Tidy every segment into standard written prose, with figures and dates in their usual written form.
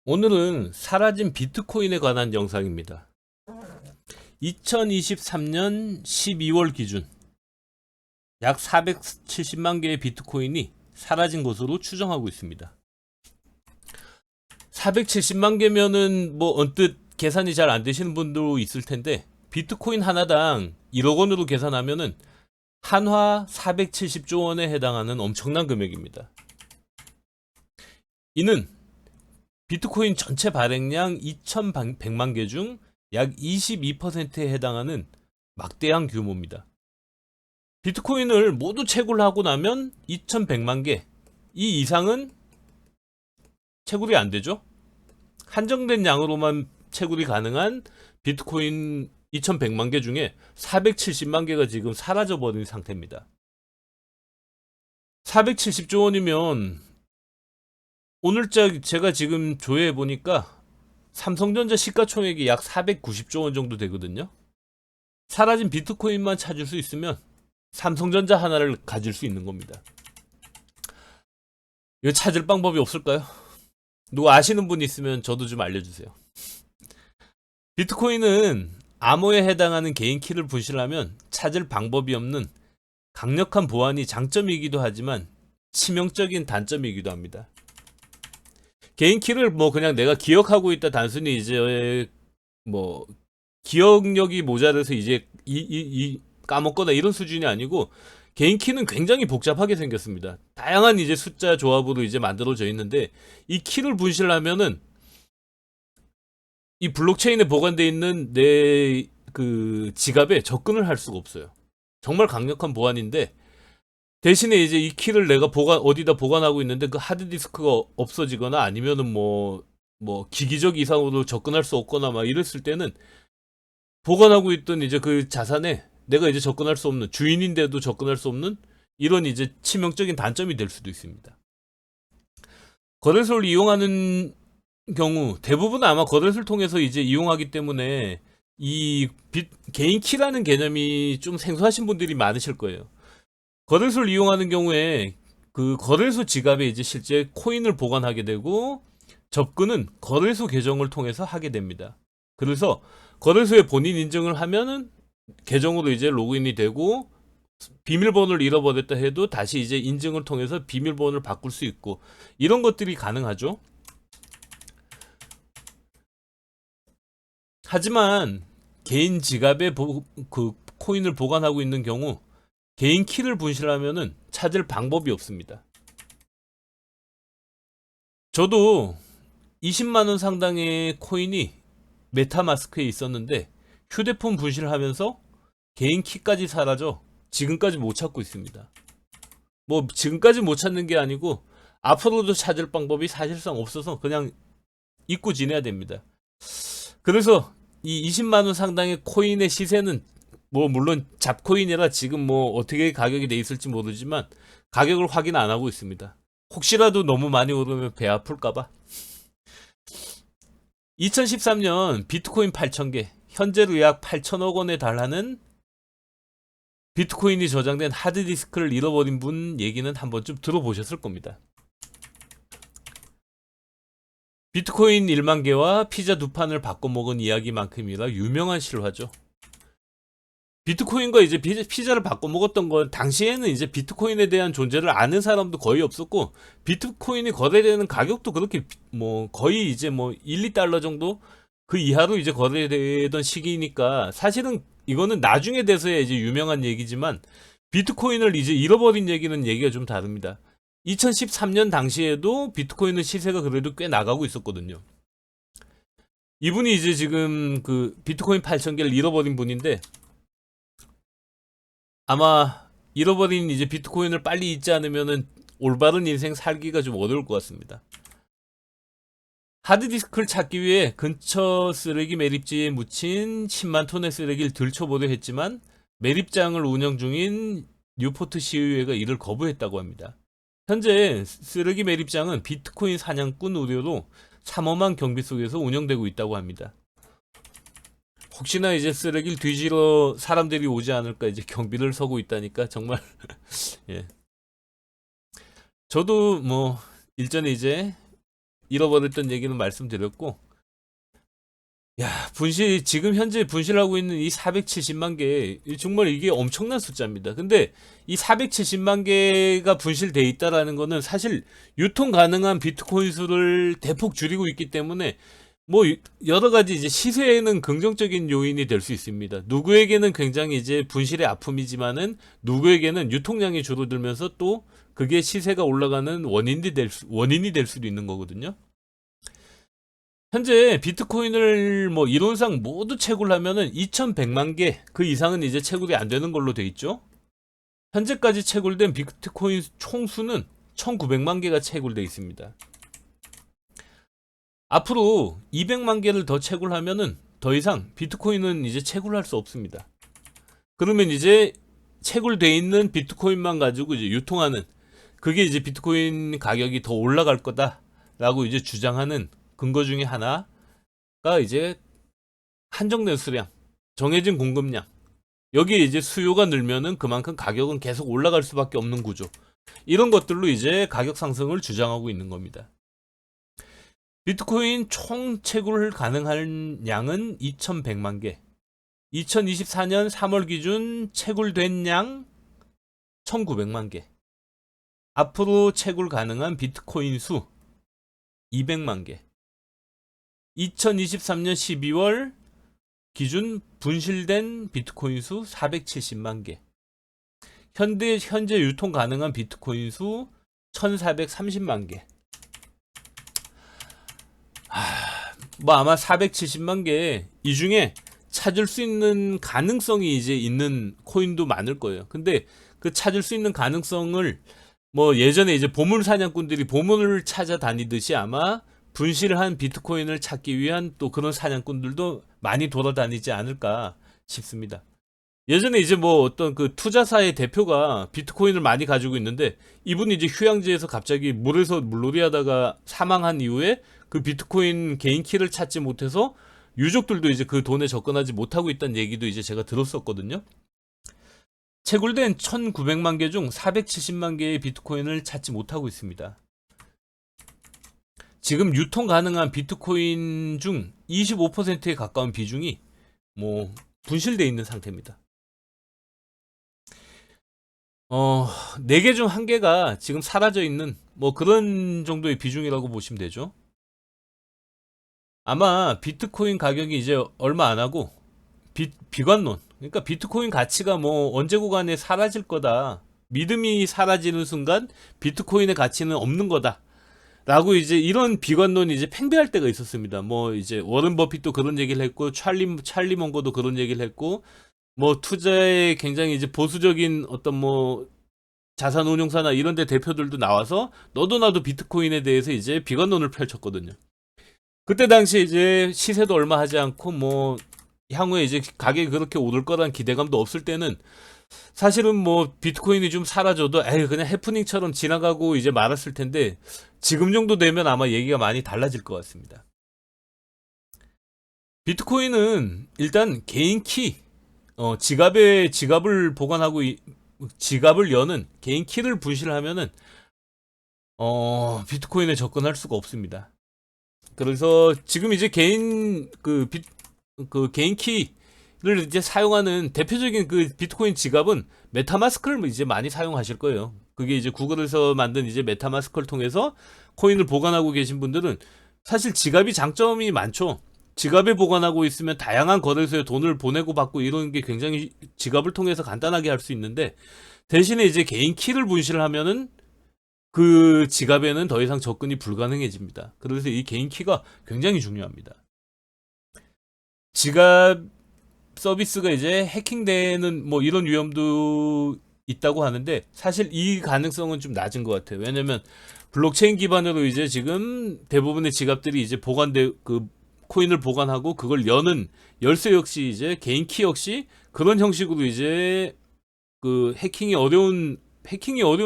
오늘은 사라진 비트코인에 관한 영상입니다. 2023년 12월 기준 약 470만 개의 비트코인이 사라진 것으로 추정하고 있습니다. 470만 개면은 뭐 언뜻 계산이 잘 안 되시는 분도 있을 텐데, 비트코인 하나당 1억 원으로 계산하면은 한화 470조 원에 해당하는 엄청난 금액입니다. 이는 비트코인 전체 발행량 2,100만 개 중 약 22%에 해당하는 막대한 규모입니다. 비트코인을 모두 채굴 하고 나면 2,100만 개, 이 이상은 채굴이 안 되죠. 한정된 양으로만 채굴이 가능한 비트코인 2,100만 개 중에 470만 개가 지금 사라져 버린 상태입니다. 470조 원이면 오늘자 제가 지금 조회해 보니까 삼성전자 시가총액이 약 490조 원 정도 되거든요. 사라진 비트코인만 찾을 수 있으면 삼성전자 하나를 가질 수 있는 겁니다. 이거 찾을 방법이 없을까요? 누구 아시는 분 있으면 저도 좀 알려주세요. 비트코인은 암호에 해당하는 개인 키를 분실하면 찾을 방법이 없는 강력한 보안이 장점이기도 하지만 치명적인 단점이기도 합니다. 개인 키를 뭐 그냥 내가 기억하고 있다, 단순히 이제 뭐 기억력이 모자라서 이제 까먹거나 이런 수준이 아니고, 개인 키는 굉장히 복잡하게 생겼습니다. 다양한 이제 숫자 조합으로 이제 만들어져 있는데, 이 키를 분실하면은 이 블록체인에 보관되어 있는 내 그 지갑에 접근을 할 수가 없어요. 정말 강력한 보안인데, 대신에 이제 이 키를 내가 어디다 보관하고 있는데 그 하드디스크가 없어지거나 아니면은 뭐 기기적 이상으로 접근할 수 없거나 막 이랬을 때는, 보관하고 있던 이제 그 자산에 내가 이제 접근할 수 없는, 주인인데도 접근할 수 없는 이런 이제 치명적인 단점이 될 수도 있습니다. 거래소를 이용하는 경우 대부분 아마 거래소를 통해서 이제 이용하기 때문에 이 개인 키라는 개념이 좀 생소하신 분들이 많으실 거예요. 거래소를 이용하는 경우에 그 거래소 지갑에 이제 실제 코인을 보관하게 되고, 접근은 거래소 계정을 통해서 하게 됩니다. 그래서 거래소에 본인 인증을 하면은 계정으로 이제 로그인이 되고, 비밀번호를 잃어버렸다 해도 다시 이제 인증을 통해서 비밀번호를 바꿀 수 있고, 이런 것들이 가능하죠. 하지만 개인 지갑에 그 코인을 보관하고 있는 경우 개인 키를 분실하면은 찾을 방법이 없습니다. 저도 20만 원 상당의 코인이 메타마스크에 있었는데 휴대폰 분실하면서 개인 키까지 사라져 지금까지 못 찾고 있습니다. 뭐 지금까지 못 찾는 게 아니고 앞으로도 찾을 방법이 사실상 없어서 그냥 잊고 지내야 됩니다. 그래서 이 20만 원 상당의 코인의 시세는 뭐 물론 잡코인이라 지금 뭐 어떻게 가격이 돼 있을지 모르지만 가격을 확인 안 하고 있습니다. 혹시라도 너무 많이 오르면 배 아플까봐. 2013년 비트코인 8,000개, 현재로 약 8천억 원에 달하는 비트코인이 저장된 하드디스크를 잃어버린 분 얘기는 한 번쯤 들어보셨을 겁니다. 비트코인 1만 개와 피자 2판을 바꿔 먹은 이야기만큼이나 유명한 실화죠. 비트코인과 이제 피자를 바꿔 먹었던 건, 당시에는 이제 비트코인에 대한 존재를 아는 사람도 거의 없었고, 비트코인이 거래되는 가격도 그렇게 뭐 거의 이제 뭐 1, 2달러 정도 그 이하로 이제 거래되던 시기니까, 사실은 이거는 나중에 돼서야 이제 유명한 얘기지만, 비트코인을 이제 잃어버린 얘기는 얘기가 좀 다릅니다. 2013년 당시에도 비트코인은 시세가 그래도 꽤 나가고 있었거든요. 이분이 이제 지금 그 비트코인 8,000개를 잃어버린 분인데, 아마 잃어버린 이제 비트코인을 빨리 잊지 않으면은 올바른 인생 살기가 좀 어려울 것 같습니다. 하드디스크를 찾기 위해 근처 쓰레기 매립지에 묻힌 10만 톤의 쓰레기를 들춰보려 했지만, 매립장을 운영 중인 뉴포트 시의회가 이를 거부했다고 합니다. 현재 쓰레기 매립장은 비트코인 사냥꾼 우려로 삼엄한 경비 속에서 운영되고 있다고 합니다. 혹시나 이제 쓰레기를 뒤지러 사람들이 오지 않을까 이제 경비를 서고 있다니까 정말 예. 저도 뭐 일전에 이제 잃어버렸던 얘기는 말씀드렸고, 야, 지금 현재 분실하고 있는 이 470만 개, 정말 이게 엄청난 숫자입니다. 근데 이 470만 개가 분실돼 있다라는 거는 사실 유통 가능한 비트코인 수를 대폭 줄이고 있기 때문에 뭐 여러 가지 이제 시세에는 긍정적인 요인이 될 수 있습니다. 누구에게는 굉장히 이제 분실의 아픔이지만은 누구에게는 유통량이 줄어들면서 또 그게 시세가 올라가는 원인이 될 수도 있는 거거든요. 현재 비트코인을 뭐 이론상 모두 채굴하면은 2100만 개 그 이상은 이제 채굴이 안 되는 걸로 돼 있죠. 현재까지 채굴된 비트코인 총수는 1900만 개가 채굴돼 있습니다. 앞으로 200만 개를 더 채굴하면은 더 이상 비트코인은 이제 채굴할 수 없습니다. 그러면 이제 채굴돼 있는 비트코인만 가지고 이제 유통하는, 그게 이제 비트코인 가격이 더 올라갈 거다라고 이제 주장하는 근거 중에 하나가 이제 한정된 수량, 정해진 공급량. 여기에 이제 수요가 늘면은 그만큼 가격은 계속 올라갈 수밖에 없는 구조. 이런 것들로 이제 가격 상승을 주장하고 있는 겁니다. 비트코인 총 채굴 가능한 양은 2100만 개. 2024년 3월 기준 채굴된 양 1900만 개. 앞으로 채굴 가능한 비트코인 수 200만 개. 2023년 12월 기준 분실된 비트코인 수 470만 개. 현재 유통 가능한 비트코인 수 1430만 개. 뭐 아마 470만 개, 이 중에 찾을 수 있는 가능성이 이제 있는 코인도 많을 거예요. 근데 그 찾을 수 있는 가능성을 뭐 예전에 이제 보물 사냥꾼들이 보물을 찾아다니듯이 아마 분실한 비트코인을 찾기 위한 또 그런 사냥꾼들도 많이 돌아다니지 않을까 싶습니다. 예전에 이제 뭐 어떤 그 투자사의 대표가 비트코인을 많이 가지고 있는데, 이분이 이제 휴양지에서 갑자기 물에서 물놀이 하다가 사망한 이후에 그 비트코인 개인 키를 찾지 못해서 유족들도 이제 그 돈에 접근하지 못하고 있다는 얘기도 이제 제가 들었었거든요. 채굴된 1900만 개 중 470만 개의 비트코인을 찾지 못하고 있습니다. 지금 유통 가능한 비트코인 중 25%에 가까운 비중이 뭐 분실되어 있는 상태입니다. 4개 중 1개가 지금 사라져 있는 뭐 그런 정도의 비중이라고 보시면 되죠. 아마 비트코인 가격이 이제 얼마 안 하고 비관론, 그러니까 비트코인 가치가 뭐 언제 구간에 사라질 거다, 믿음이 사라지는 순간 비트코인의 가치는 없는 거다 라고 이제 이런 비관론이 이제 팽배할 때가 있었습니다. 뭐 이제 워런 버핏도 그런 얘기를 했고, 찰리 멍거도 그런 얘기를 했고, 뭐 투자에 굉장히 이제 보수적인 어떤 뭐 자산운용사나 이런 데 대표들도 나와서 너도 나도 비트코인에 대해서 이제 비관론을 펼쳤거든요. 그때 당시 이제 시세도 얼마 하지 않고 뭐 향후에 이제 가격이 그렇게 오를 거란 기대감도 없을 때는 사실은 뭐 비트코인이 좀 사라져도 에이 그냥 해프닝처럼 지나가고 이제 말았을 텐데, 지금 정도 되면 아마 얘기가 많이 달라질 것 같습니다. 비트코인은 일단 개인 키, 지갑을 보관하고 지갑을 여는 개인 키를 분실하면은 비트코인에 접근할 수가 없습니다. 그래서 지금 이제 개인 개인 키를 이제 사용하는 대표적인 그 비트코인 지갑은 메타마스크를 이제 많이 사용하실 거예요. 그게 이제 구글에서 만든 이제 메타마스크를 통해서 코인을 보관하고 계신 분들은 사실 지갑이 장점이 많죠. 지갑에 보관하고 있으면 다양한 거래소에 돈을 보내고 받고 이런 게 굉장히 지갑을 통해서 간단하게 할 수 있는데, 대신에 이제 개인 키를 분실하면은 그 지갑에는 더 이상 접근이 불가능해집니다. 그래서 이 개인 키가 굉장히 중요합니다. 지갑 서비스가 이제 해킹되는 뭐 이런 위험도 있다고 하는데, 사실 이 가능성은 좀 낮은 것 같아요. 왜냐면 블록체인 기반으로 이제 지금 대부분의 지갑들이 이제 코인을 보관하고 그걸 여는 열쇠 역시 이제 개인 키 역시 그런 형식으로 이제 그 해킹이 어려운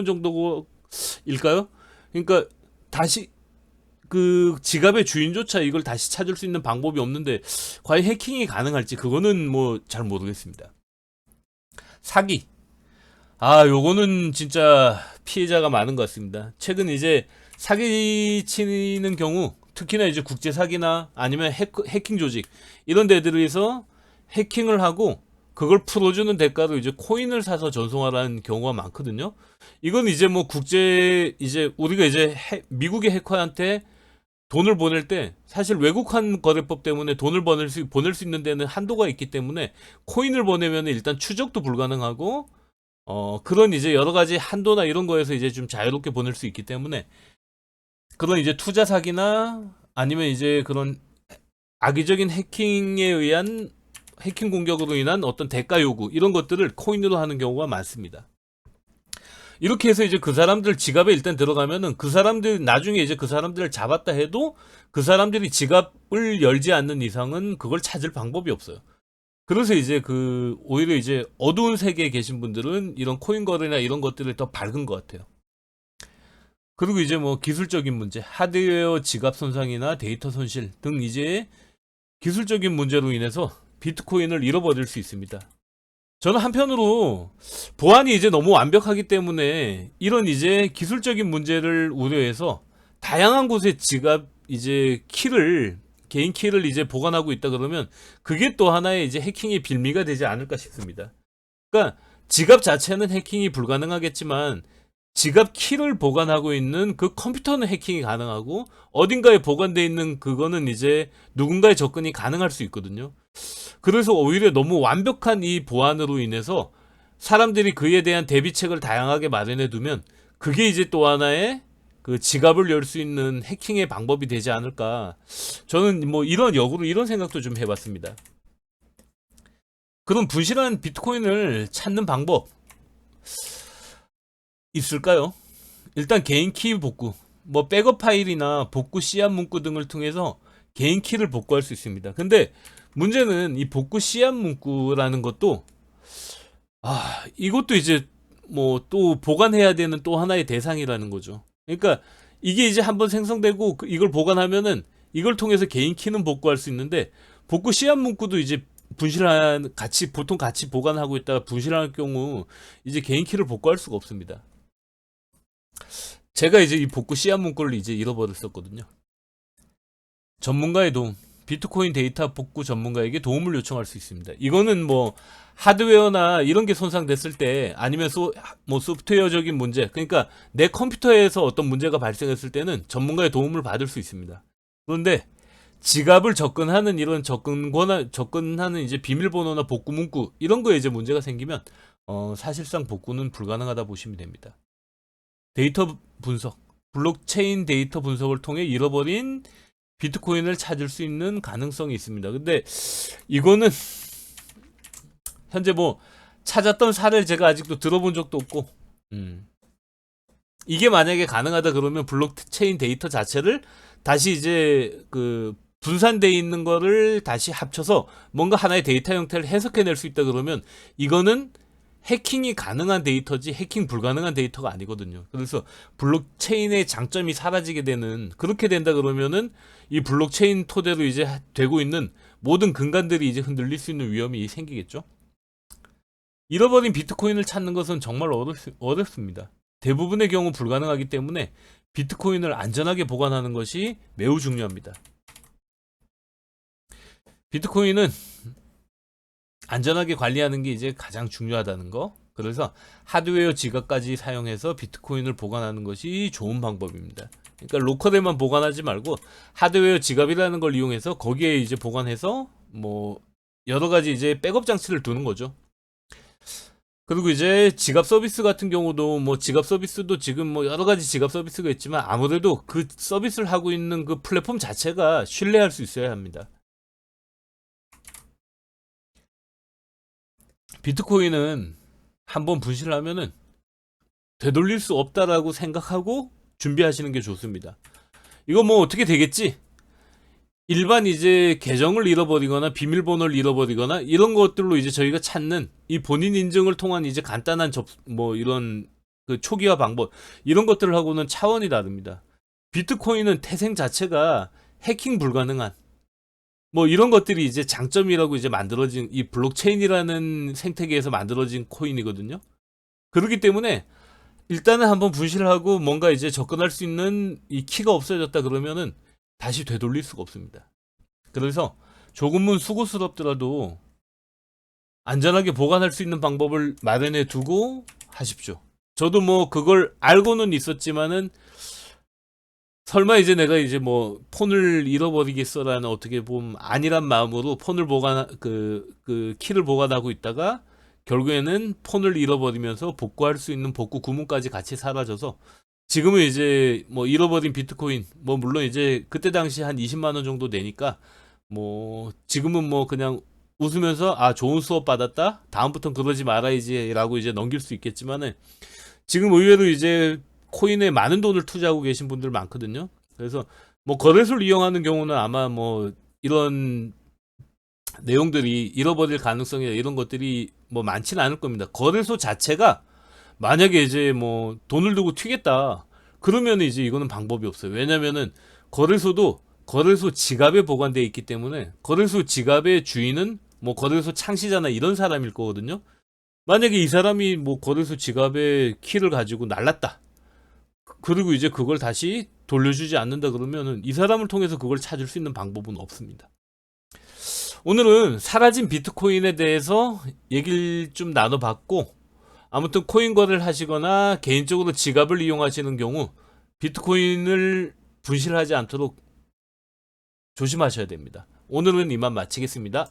정도일까요? 그러니까 다시 그 지갑의 주인조차 이걸 다시 찾을 수 있는 방법이 없는데 과연 해킹이 가능할지 그거는 뭐 잘 모르겠습니다. 사기. 요거는 진짜 피해자가 많은 것 같습니다. 최근 이제 사기치는 경우, 특히나 이제 국제 사기나 아니면 해킹 조직 이런 데들에서 해킹을 하고 그걸 풀어주는 대가로 이제 코인을 사서 전송하라는 경우가 많거든요. 이건 이제 뭐 국제 이제 우리가 이제 미국의 해커한테 돈을 보낼 때 사실 외국환 거래법 때문에 돈을 보낼 수 있는 데는 한도가 있기 때문에 코인을 보내면 일단 추적도 불가능하고 그런 이제 여러 가지 한도나 이런 거에서 이제 좀 자유롭게 보낼 수 있기 때문에 그런 이제 투자 사기나 아니면 이제 그런 악의적인 해킹에 의한 해킹 공격으로 인한 어떤 대가 요구 이런 것들을 코인으로 하는 경우가 많습니다. 이렇게 해서 이제 그 사람들 지갑에 일단 들어가면은 그 사람들 나중에 이제 그 사람들을 잡았다 해도 그 사람들이 지갑을 열지 않는 이상은 그걸 찾을 방법이 없어요. 그래서 이제 그 오히려 이제 어두운 세계에 계신 분들은 이런 코인 거래나 이런 것들을 더 밝은 것 같아요. 그리고 이제 뭐 기술적인 문제, 하드웨어 지갑 손상이나 데이터 손실 등 이제 기술적인 문제로 인해서 비트코인을 잃어버릴 수 있습니다. 저는 한편으로 보안이 이제 너무 완벽하기 때문에 이런 이제 기술적인 문제를 우려해서 다양한 곳에 지갑 이제 개인 키를 이제 보관하고 있다 그러면 그게 또 하나의 이제 해킹의 빌미가 되지 않을까 싶습니다. 그러니까 지갑 자체는 해킹이 불가능하겠지만 지갑 키를 보관하고 있는 그 컴퓨터는 해킹이 가능하고 어딘가에 보관되어 있는 그거는 이제 누군가의 접근이 가능할 수 있거든요. 그래서 오히려 너무 완벽한 이 보안으로 인해서 사람들이 그에 대한 대비책을 다양하게 마련해 두면 그게 이제 또 하나의 그 지갑을 열 수 있는 해킹의 방법이 되지 않을까. 저는 뭐 이런 역으로 이런 생각도 좀 해봤습니다. 그럼 분실한 비트코인을 찾는 방법 있을까요? 일단 개인 키 복구, 뭐 백업 파일이나 복구 씨앗 문구 등을 통해서 개인 키를 복구할 수 있습니다. 근데 문제는 이 복구 씨앗 문구라는 것도 이것도 이제 뭐 또 보관해야 되는 또 하나의 대상이라는 거죠. 그러니까 이게 이제 한번 생성되고 이걸 보관하면은 이걸 통해서 개인 키는 복구할 수 있는데 복구 씨앗 문구도 이제 보통 같이 보관하고 있다가 분실할 경우 이제 개인 키를 복구할 수가 없습니다. 제가 이제 이 복구 씨앗 문구를 이제 잃어버렸었거든요. 전문가의 도움, 비트코인 데이터 복구 전문가에게 도움을 요청할 수 있습니다. 이거는 뭐 하드웨어나 이런 게 손상됐을 때 아니면 뭐 소프트웨어적인 문제, 그러니까 내 컴퓨터에서 어떤 문제가 발생했을 때는 전문가의 도움을 받을 수 있습니다. 그런데 지갑을 접근하는 이런 접근하는 이제 비밀번호나 복구 문구 이런 거에 이제 문제가 생기면 사실상 복구는 불가능하다 보시면 됩니다. 데이터 분석, 블록체인 데이터 분석을 통해 잃어버린 비트코인을 찾을 수 있는 가능성이 있습니다. 근데 이거는 현재 뭐 찾았던 사례를 제가 아직도 들어본 적도 없고 이게 만약에 가능하다 그러면 블록체인 데이터 자체를 다시 이제 그 분산되어 있는 거를 다시 합쳐서 뭔가 하나의 데이터 형태를 해석해낼 수 있다 그러면 이거는 해킹이 가능한 데이터지 해킹 불가능한 데이터가 아니거든요. 그래서 블록체인의 장점이 사라지게 되는, 그렇게 된다 그러면은 이 블록체인 토대로 이제 되고 있는 모든 근간들이 이제 흔들릴 수 있는 위험이 생기겠죠. 잃어버린 비트코인을 찾는 것은 정말 어렵습니다. 대부분의 경우 불가능하기 때문에 비트코인을 안전하게 보관하는 것이 매우 중요합니다. 비트코인은 안전하게 관리하는 게 이제 가장 중요하다는 거. 그래서 하드웨어 지갑까지 사용해서 비트코인을 보관하는 것이 좋은 방법입니다. 그러니까 로컬에만 보관하지 말고 하드웨어 지갑이라는 걸 이용해서 거기에 이제 보관해서 뭐 여러 가지 이제 백업 장치를 두는 거죠. 그리고 이제 지갑 서비스 같은 경우도 뭐 지갑 서비스도 지금 뭐 여러 가지 지갑 서비스가 있지만 아무래도 그 서비스를 하고 있는 그 플랫폼 자체가 신뢰할 수 있어야 합니다. 비트코인은 한번 분실을 하면은 되돌릴 수 없다라고 생각하고 준비하시는 게 좋습니다. 이거 뭐 어떻게 되겠지? 일반 이제 계정을 잃어버리거나 비밀번호를 잃어버리거나 이런 것들로 이제 저희가 찾는 이 본인 인증을 통한 이제 간단한 뭐 이런 그 초기화 방법 이런 것들을 하고는 차원이 다릅니다. 비트코인은 태생 자체가 해킹 불가능한 뭐 이런 것들이 이제 장점이라고 이제 만들어진 이 블록체인이라는 생태계에서 만들어진 코인이거든요. 그렇기 때문에 일단은 한번 분실을 하고 뭔가 이제 접근할 수 있는 이 키가 없어졌다 그러면은 다시 되돌릴 수가 없습니다. 그래서 조금은 수고스럽더라도 안전하게 보관할 수 있는 방법을 마련해 두고 하십시오. 저도 뭐 그걸 알고는 있었지만은 설마 이제 내가 이제 뭐 폰을 잃어버리겠어라는 어떻게 보면 안일한 마음으로 폰을 그 키를 보관하고 있다가 결국에는 폰을 잃어버리면서 복구할 수 있는 복구 구문까지 같이 사라져서 지금은 이제 뭐 잃어버린 비트코인 뭐 물론 이제 그때 당시 한 20만 원 정도 내니까 뭐 지금은 뭐 그냥 웃으면서 아 좋은 수업 받았다 다음부터는 그러지 말아야지라고 이제 넘길 수 있겠지만은 지금 의외로 이제 코인에 많은 돈을 투자하고 계신 분들 많거든요. 그래서 뭐 거래소를 이용하는 경우는 아마 뭐 이런 내용들이 잃어버릴 가능성이나 이런 것들이 뭐 많지는 않을 겁니다. 거래소 자체가 만약에 이제 뭐 돈을 두고 튀겠다. 그러면 이제 이거는 방법이 없어요. 왜냐면은 거래소도 거래소 지갑에 보관되어 있기 때문에 거래소 지갑의 주인은 뭐 거래소 창시자나 이런 사람일 거거든요. 만약에 이 사람이 뭐 거래소 지갑에 키를 가지고 날랐다. 그리고 이제 그걸 다시 돌려주지 않는다 그러면은 이 사람을 통해서 그걸 찾을 수 있는 방법은 없습니다. 오늘은 사라진 비트코인에 대해서 얘기를 좀 나눠봤고, 아무튼 코인 거래를 하시거나 개인적으로 지갑을 이용하시는 경우 비트코인을 분실하지 않도록 조심하셔야 됩니다. 오늘은 이만 마치겠습니다.